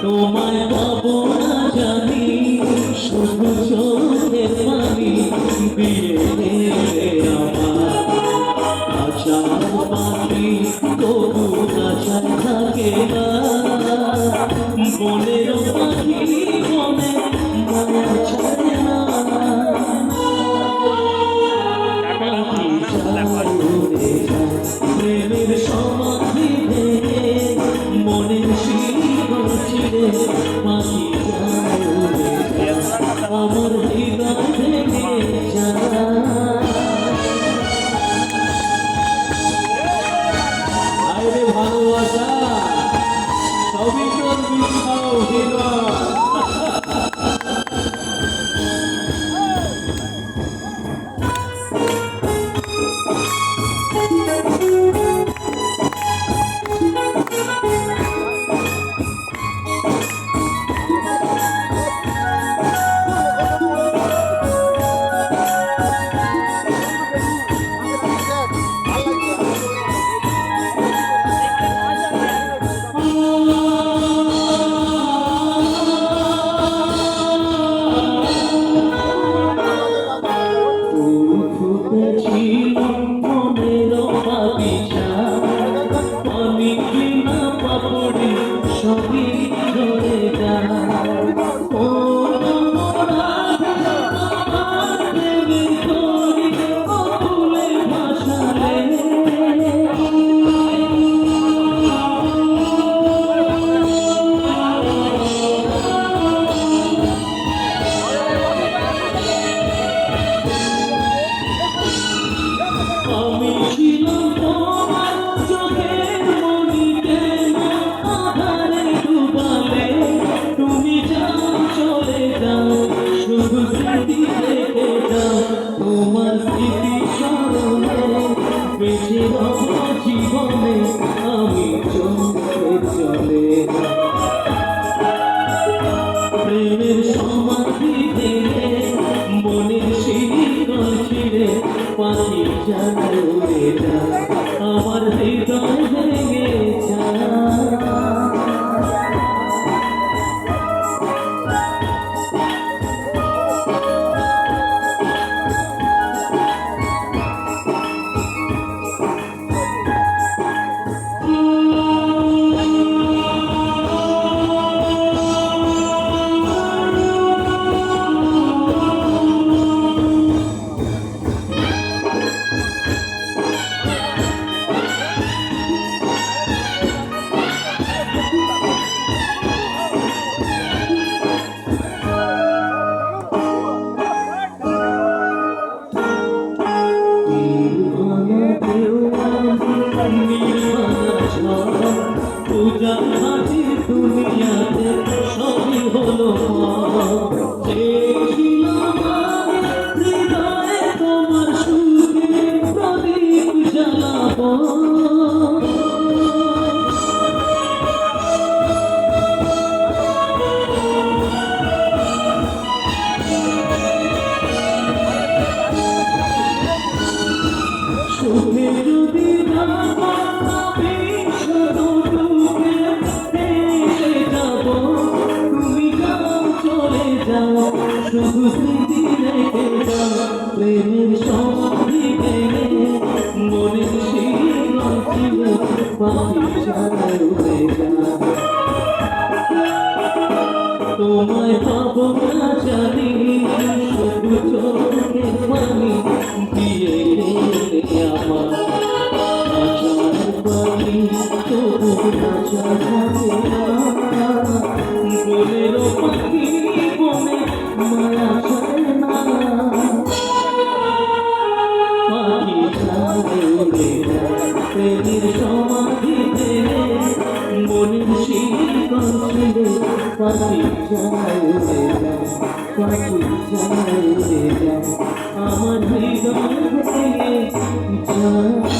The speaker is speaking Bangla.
তোমায় পাবো না জানি, শুধু চোখের পানি দিয়ে আমার আশার পাখি তবু আশায় থাকে না। বনের পাখি মনে মায়া ছাড়ে না, প্রেমের সমাধি ভেঙে মনের শিকল ছিঁড়ে পাখি আমার হৃদয় ভেঙে আরে ভালোবাসা সবই তোর বিছাও হৃদয়। জীবনে আমি চলতে চলে প্রেমের সমাধি ভেঙে মনের শিকল ছিঁড়ে পাখি যায় উড়ে যায় আমার হৃদয় ভেঙে যায়। পূজা হাজি দুনিয়াতে সবই হলো হৃদয়ে তোমার সুখে প্রদীপ জ্বালাবো সুখে যদি শুধু স্মৃতি রেখে যাও প্রেমের সমাধি ভেঙে মনের শিকল ছিঁড়ে পাখি যায় উড়ে যায় তোমায় পাবো না জানি শুধু চোখের পানি দিয়ে গেলে আমার আশার পাখি তবু আশা থাকে না বলের পাখি বনে মায়া সরে না পাখি ছাড়ে উড়ে যায় প্রেমের সমাধিতে মনের শিকল ছিঁড়ে পাখি ছাড়ে উড়ে যায় পাখি ছাড়ে উড়ে যায় আমার হৃদয় ভেঙে যায়